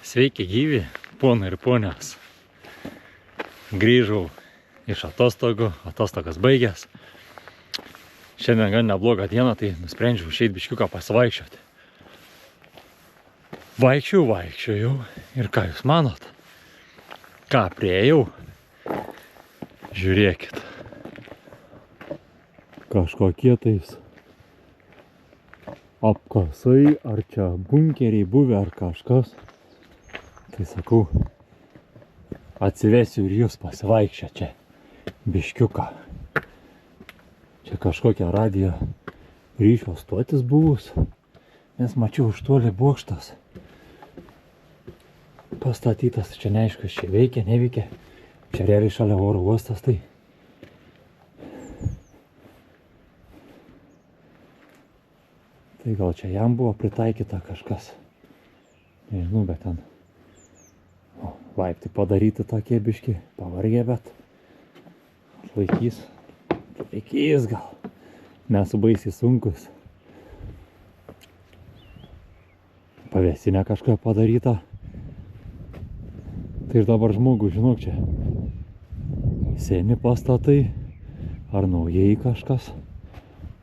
Sveiki gyvi, ponai ir ponios. Grįžau iš atostogų, atostogas baigęs. Šiandien gan neblogą dieną, tai nusprendžiau išeit biškiuką pasivaikščioti. Vaikščiojau ir ką jūs manot? Ką priėjau? Žiūrėkit. Kažkokie tais apkasai, ar čia bunkeriai buvę, ar kažkas. Tai sakau, atsivesiu ir jūs pasivaikščią čia biškiuką. Čia kažkokia radijo ryšio stotis buvus, nes mačiau už toli bokštas pastatytas, čia neaiškas, čia veikia, neveikia. Čia realiai šalia oro uostas, tai gal čia jam buvo pritaikyta kažkas. Nežinau, bet ten laiptai padaryti tokie biški, pavargė, bet laikys gal. Nesu baisiai sunkus. Pavėsinė kažką padaryta. Tai ir dabar žmogų, žinok, čia seni pastatai ar naujai kažkas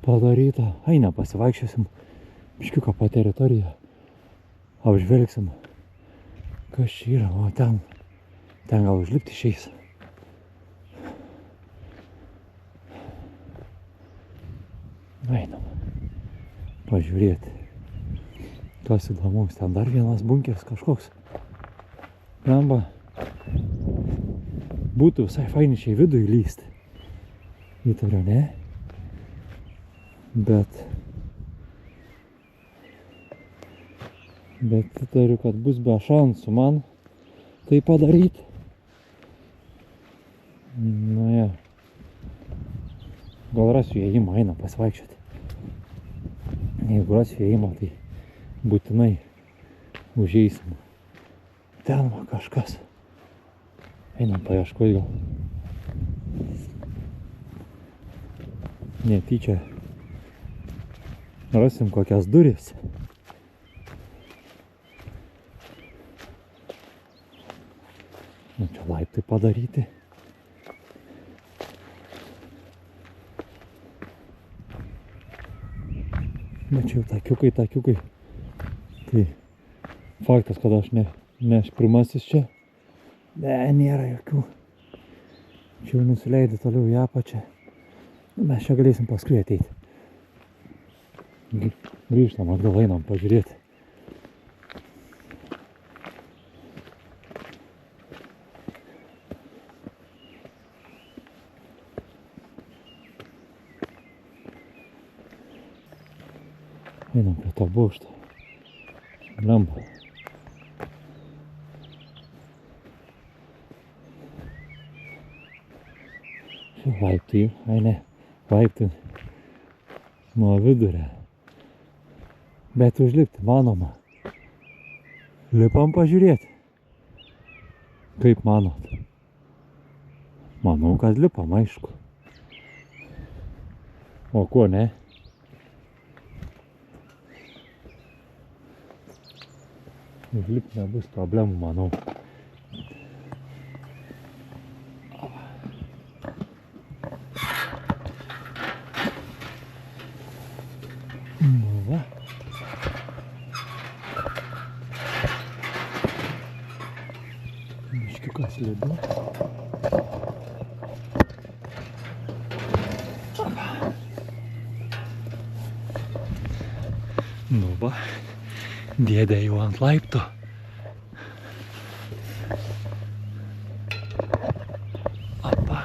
padaryta. Eina, pasivaikščiosim biškiuką po teritoriją, apžvelgsim, kas čia yra. O ten gal užlipti išeis. Einam pažiūrėti, kas įdomus. Ten dar vienas bunkeris kažkoks. Blemba, būtų visai faini čia į vidų įlysti. Įtariu, ne? Bet įtariu, kad bus be šansų man tai padaryti. Na ja. Gal rasiu įėjimą, einam pasivaikščioti. Jeigu rasiu įėjimą, tai būtinai užeisim. Ten va kažkas. Einam paieškoti gal. Netyčia rasim kokias duris. Nu, čia laiptai padaryti. Bet čia jau takiukai. Tai faktas, kad aš ne aš pirmasis čia. Ne, nėra jokių. Čia jau nusileidai toliau į apačią. Mes čia galėsim paskui ateiti. Grįžtam, atgal einam pažiūrėti. Einam prie to bokšto. Blemba. Čia laiptai, laiptai nuo vidurio. Bet užlipti manoma. Lipam pažiūrėti. Kaip manot? Manau, kad lipam, aišku. O ko ne? Užlipti nebus problemų, manau. Nu va. Biškiukas lidu. Nu va. Dėdė jau ant laipto. Opa.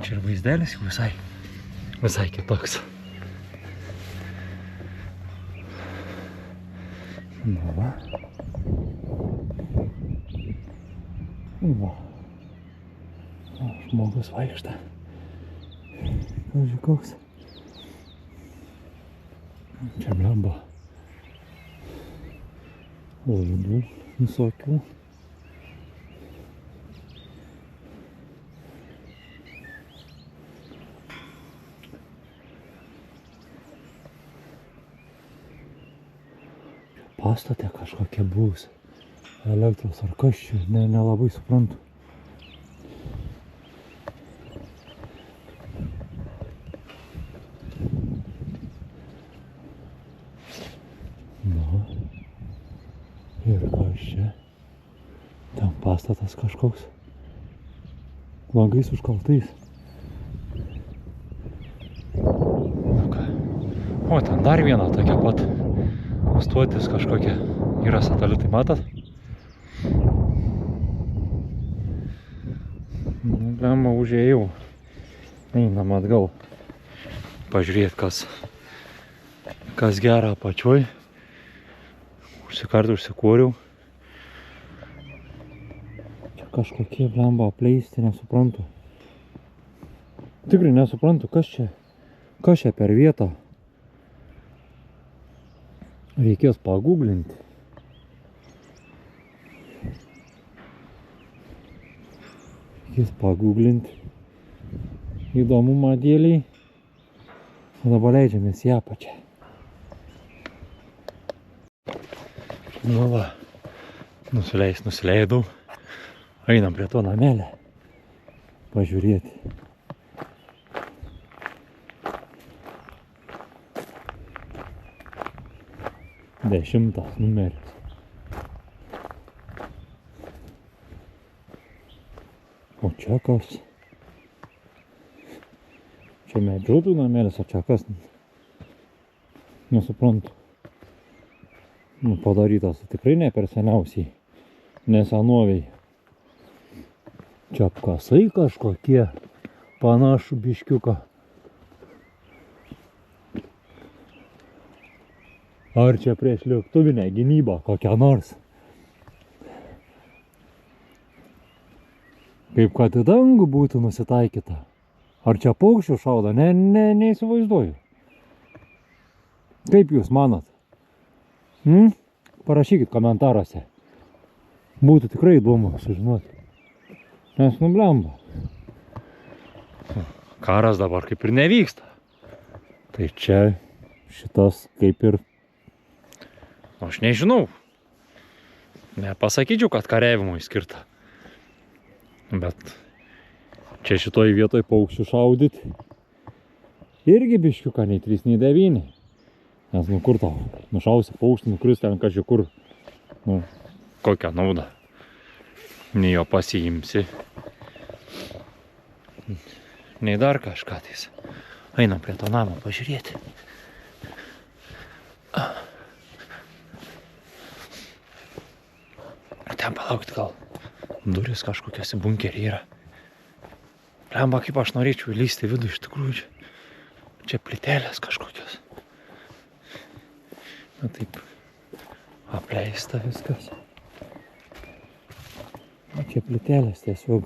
Čia ir vaizdelis jau visai kitoks. Nu va. Žmogus vaikšta. Pavyzdžiui, koks. Čia blemba. Laidų visokių. pastate kažkokia bus. Elektros ar kas čia, nelabai suprantu. Nu. Ir kas čia? Ten pastatas kažkoks. Langais užkaltais. Nu ką. O, ten dar viena tokia pat stotis kažkokia. Yra satelitai, matot? Nu, blemba, užėjau. Einam atgal. Pažiūrėt, kas gera apačioj. Užsikūriau. Čia kažkokie blemba apleisti, nesuprantu. Tikrai nesuprantu, kas čia per vietą. Reikės paguglinti. Įdomumą dėliai. O dabar leidžiamės į apačią. Nu va, nusileidau. Einam prie to namelę. Pažiūrėti. Dešimtas numeris. O čia kas? Čia medžiotojų namelis, o čia kas? Nesuprantu. Nu, padarytas tikrai ne per seniausiai. Nesenoviai. Čia apkasai kažkokie. Panašų biškiuką. Ar čia prieš lėktuvinę gynybą kokią nors? Kaip kad į dangų būtų nusitaikyta. Ar čia paukščių šaudo? Neįsivaizduoju. Kaip jūs manot? Parašykit komentaruose. Būtų tikrai įdomu sužinoti. Nes nublemba. Karas dabar kaip ir nevyksta. Tai čia šitas kaip ir... Aš nežinau. Nepasakyčiau, kad kariavimui skirta. Bet čia šitoj vietoj paukščių šaudyti irgi biškiuką nei 3, nei 9. Nes nu kur tau nušausi paukštį, nukris ten kažkur. Nu, kokią naudą. Nei jo pasiimsi. Nei dar kažką tais. Einam prie to namo pažiūrėti. Ten palaukti gal. Duris kažkokios į bunkerį yra. Blemba, kaip aš norėčiau įlysti vidų iš tikrųjų. Čia plytelės kažkokios. Na taip, apleista viskas. Na čia plytelės tiesiog.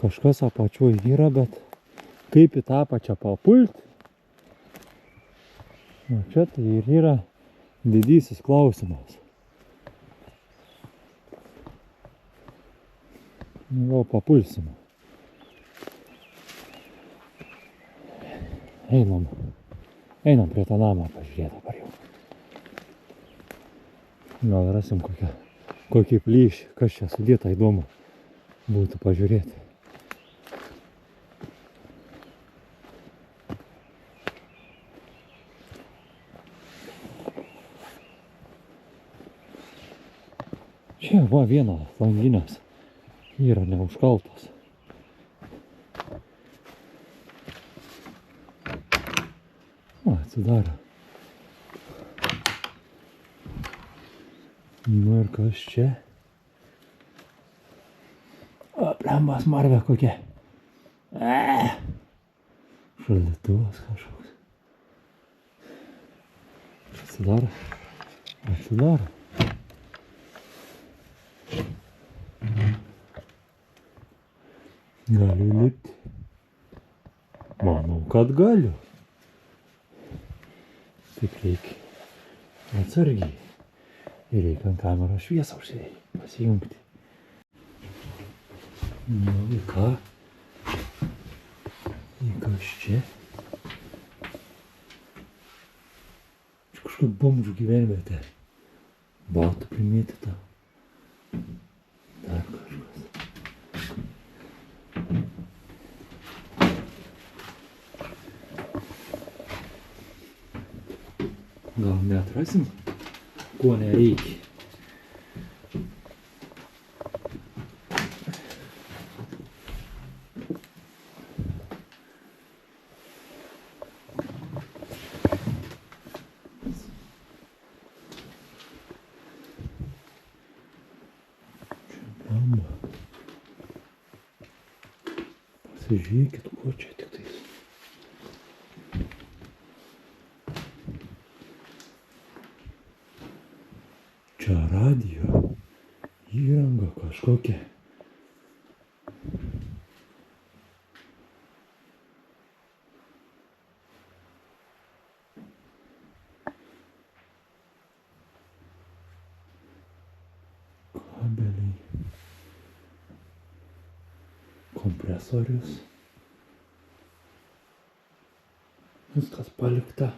Kažkas apačioj yra, bet kaip į tą apačią papulti? O čia tai ir yra didysis klausimas. Gal papulsim. Einam prie tą namą pažiūrėti dabar jau. Gal rasim kokį plyšį, kas čia sudėta įdomu būtų pažiūrėti. Čia va vienas langinės yra neužkaltas. O, atsidarė. Nu ir kas čia? O, blemba smarvė kokia. Šaldytuvas kažkoks. Atsidarė. Galiu lipti. Manau, kad galiu. Tik reikia atsargiai. Ir reikia ant kameros šviesą pasijungti. Nu, į ką? Į kas čia? Čia kažkokia bomžų gyvenvietė. Baltų primėtyta. Dar kažkas. Gal neatrasim, ko nereikia. Pasižiūrėkit, ko čia tik tais. Čia radijo įranga kažkokia. Kabeliai. Kompresorius. Viskas palikta.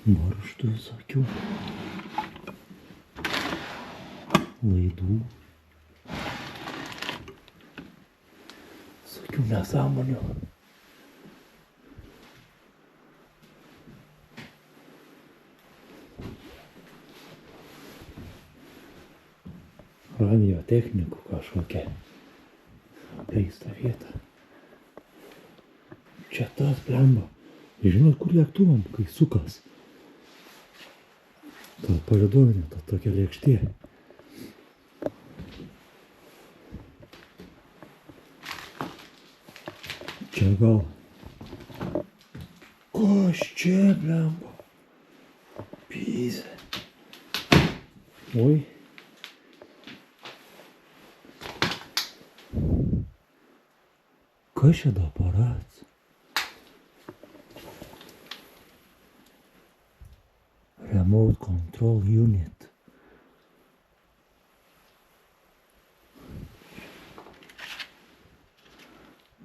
Varžtų visokių. Laidų. Visokių nesąmonių. Radio technikų kažkokia apleista vieta. Čia tas blemba. Žinot, kur lėktuvam, kai sukas? Ta palidovinė, ta tokia lėkštė. Čia gal. Kas čia blemba? Pyzė. Oi. Kas čia da aparats? Remote Control Unit.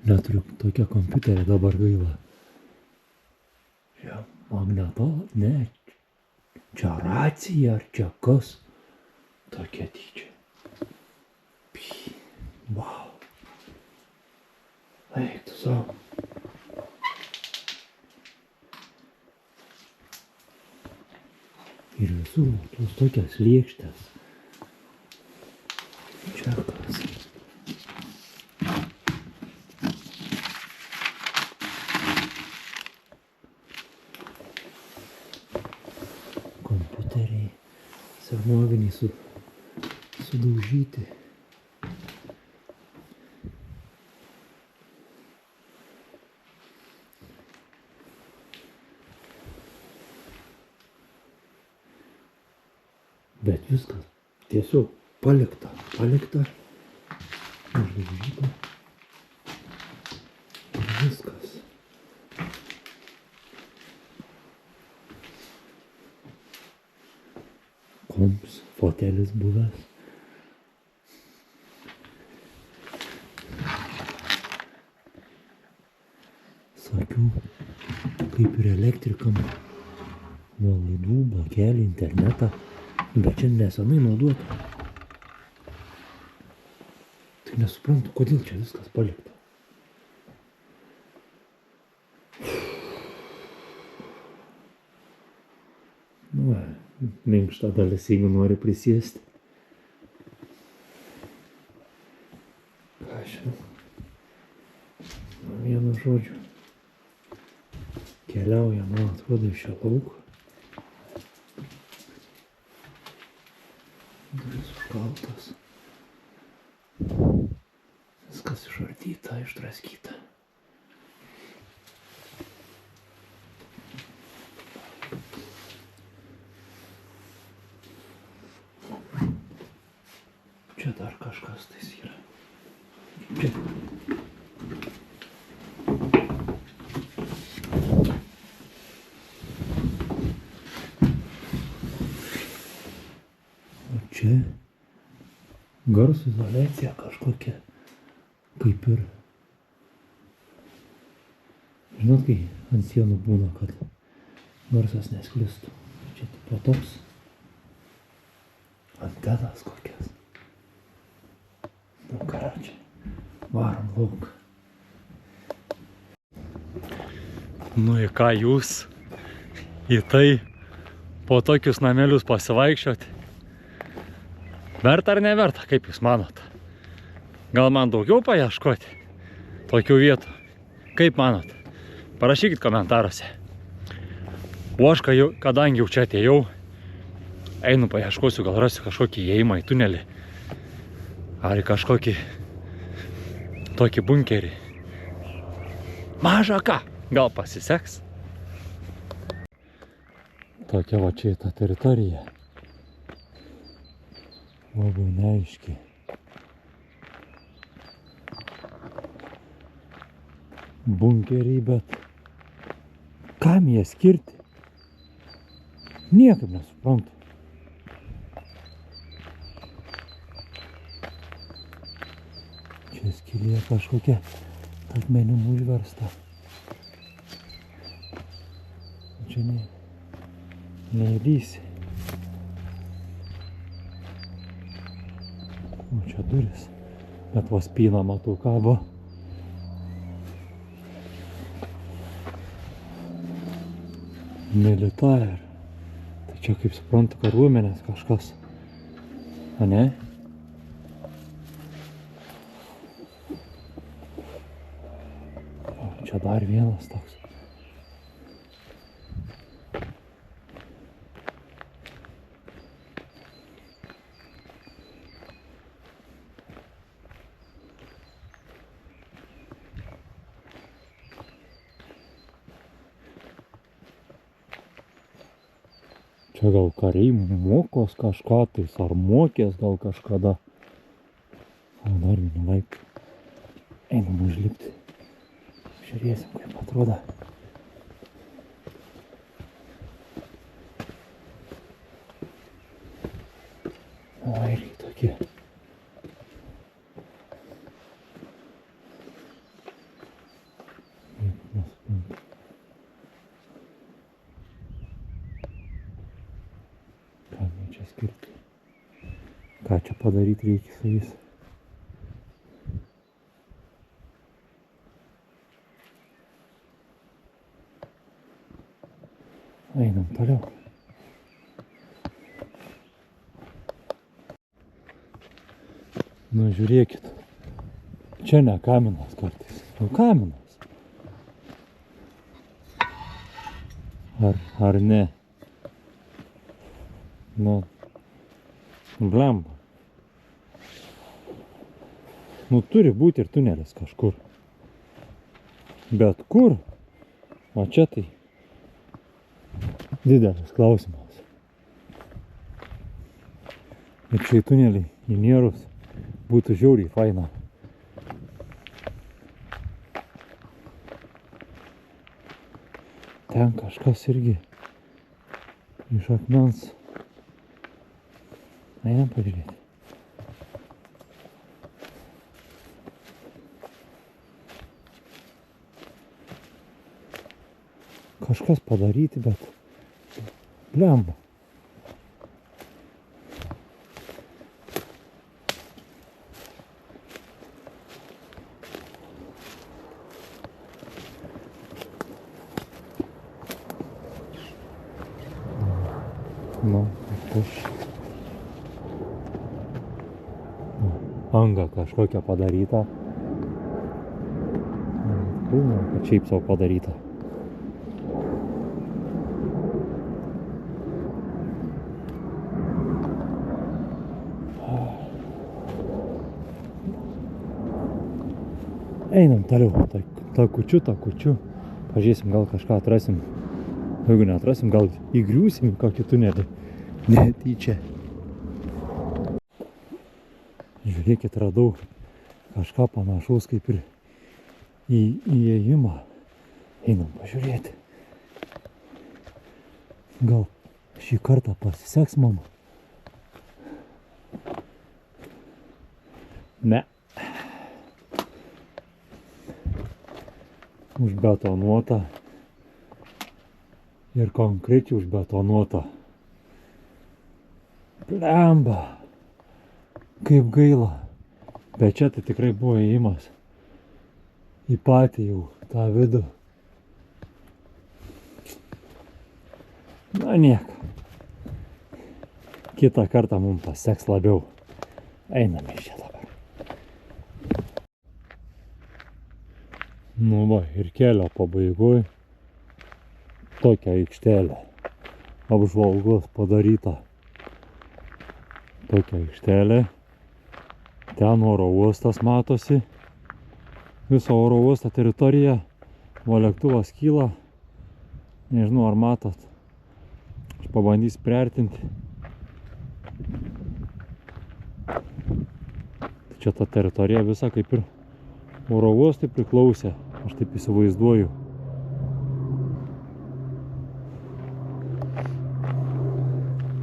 Neturiu tokia kompiuterė dabar gaila. Čia magneto, ne. Čia racija ar čia kas? Tokia dydžia. Wow. Eik tu savo. Ir visur tos tokias lėkštės. Čia kas. Kompiuteriai senoviniai sudaužyti. Bet viskas tiesiog palikta. Uždaužyta. Ir viskas. Komps, fotelis buvęs. Sakiau, kaip ir elektrikam. Nuo laidų, bakelį, internetą. Bet čia nesenai naudota. Tai nesuprantu, kodėl čia viskas palikta. Nu, minkšta dalis, jeigu nori prisėsti. Ką žinau. Vienu žodžiu. Keliauja, man atrodo, iš šio lauko. Duris užkaltas. Viskas išardyta, išdraskyta. Čia dar kažkas tais yra. Čia Garsų izoliacija kažkokia, kaip ir. Žinot, kai ant sienų būna, kad garsas nesklistų. Čia tipo toks antenas kokias. Nu ką čia, varom lauk. Nu į ką jūs į tai po tokius namelius pasivaikščioti? Verta ar neverta, kaip jūs manot? Gal man daugiau paieškoti tokių vietų? Kaip manot? Parašykit komentaruose. O aš, kadangi jau čia atėjau, einu paieškosiu, gal rasiu kažkokį įėjimą į tunelį. Ar į kažkokį tokį bunkerį. Maža ką, gal pasiseks. Tokia va čia ta teritorija. Labai neaiškiai. Bunkeriai, bet kam jie skirti? Niekaip nesuprantu. Čia skylė kažkokia akmenim užversta. Čia neįlysi. O čia duris, bet va spyną matau kabo. Militar. Tai čia kaip suprantu kariuomenės kažkas. A ne? O čia dar vienas toks. Čia gal kariai mokos kažką tais, ar mokės gal kažkada. O dar vieną laiptą. Einam užlipti. Žiūrėsim, kaip atrodo. O, irgi tokie. Ką čia padaryti reikia su jais? Einam toliau. Nu žiūrėkit. Čia ne kaminas kartais. Nu kaminas. Ar ne? Nu. Blemba. Nu turi būti ir tunelis kažkur. Bet kur? O čia tai didelis klausimas. Ir čia į tunelį įnėrus būtų žiauriai faina. Ten kažkas irgi iš akmens. Einam pažiūrėti. Kažkas padaryti, bet blemba. Nu, aš anga kažkokia padaryta. Kad šiaip savo padaryta. Einam toliau, takučiu. Pažiūrėsim, gal kažką atrasim. Jeigu neatrasim, gal įgriūsim į kokį tunelį. Netyčia. Žiūrėkit, radau kažką panašaus kaip ir į įėjimą. Einam pažiūrėti. Gal šį kartą pasiseks mama. Ne. Užbetonuota. Ir konkrečiai užbetonuota. Blemba. Kaip gaila. Bet čia tai tikrai buvo įėjimas į patį jau tą vidų. Na nieko. Kitą kartą mums paseks labiau. Einame iš čia dabar. Nu va, ir kelio pabaigoj tokia aikštelė. Apžvalgos padaryta. Tokia aikštelė. Ten oro uostas matosi. Viso oro uosto teritorija. O lėktuvas kyla. Nežinau, ar matot. Aš pabandysiu priartinti. Čia ta teritorija visa kaip ir oro uostui priklausė. Aš taip įsivaizduoju.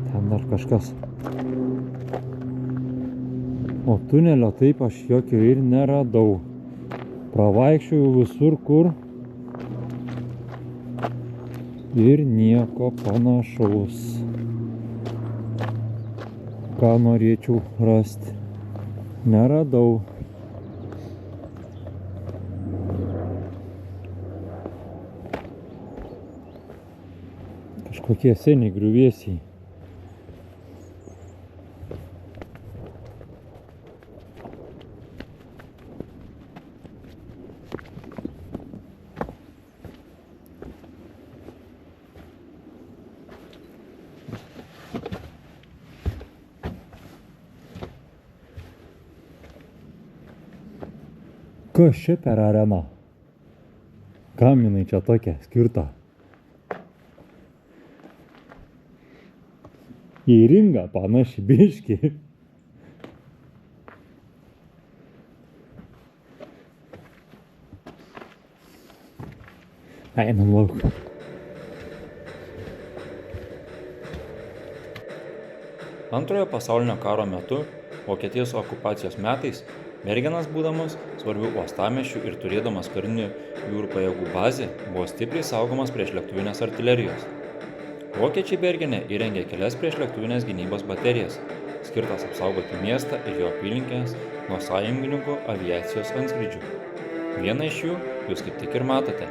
Ten dar kažkas. O tunelio taip aš jokio ir neradau. Pravaikščiojau visur kur. Ir nieko panašaus. Ką norėčiau rasti. Neradau. Kažkokie seni griuvėsiai. Kas čia per arena? Kam jinai čia tokia skirta? Į ringą panaši biškį. Einam lauk. Antrojo pasaulinio karo metu, Vokietijos okupacijos metais, Bergenas būdamas svarbių uostamiesčių ir turėdamas karinių jūrų pajėgų bazę, buvo stipriai saugomas priešlėktuvinės artilerijos. Vokiečiai Bergene įrengė kelias priešlėktuvinės gynybos baterijas, skirtas apsaugoti miestą ir jo apylinkes nuo sąjungininkų aviacijos antskrydžių. Vieną iš jų jūs kaip tik ir matote.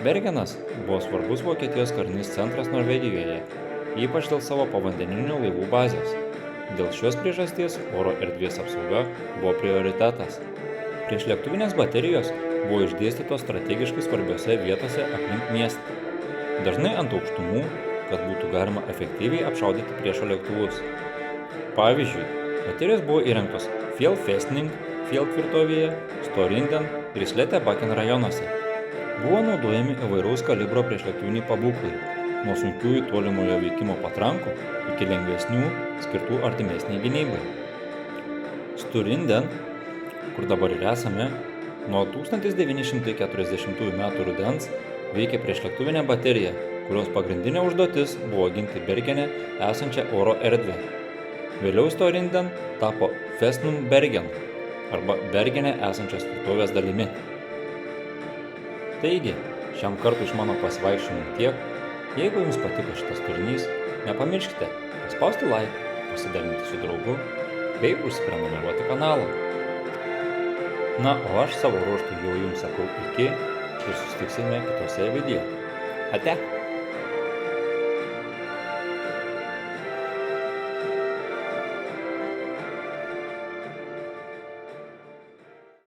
Bergenas buvo svarbus Vokietijos karinis centras Norvegijoje, ypač dėl savo povandeninių laivų bazės. Dėl šios priežasties oro erdvės apsauga buvo prioritetas. Priešlėktuvinės baterijos buvo išdėstytos strategiškai svarbiose vietose aplink miestą. Dažnai ant aukštumų, kad būtų galima efektyviai apšaudyti priešo lėktuvus. Pavyzdžiui, baterijos buvo įrengtos Fjellfestning, Fjelltvirtovėje, Storinden ir Slettebacken rajonuose. Buvo naudojami įvairaus kalibro priešlėktuviniai pabūklai, nuo sunkiųjų tolimojo veikimo patrankų iki lengvesnių, skirtų artimesniai gynybai. Storinden, kur dabar ir esame, nuo 1940 m. rudens veikė priešlėktuvinė baterija, kurios pagrindinė užduotis buvo ginti Bergene esančią oro erdvę. Vėliau Storinden tapo Festung Bergen arba Bergene esančios tvirtovės dalimi. Taigi, šiam kartui iš mano pasivaikščiojimų tiek. Jeigu jums patiko šitas turinys, nepamirškite paspausti like, pasidalinti su draugu bei užsiprenumeruoti kanalą. Na, o aš savo ruožtu jau jums sakau iki ir susitiksime kitose video. Ate!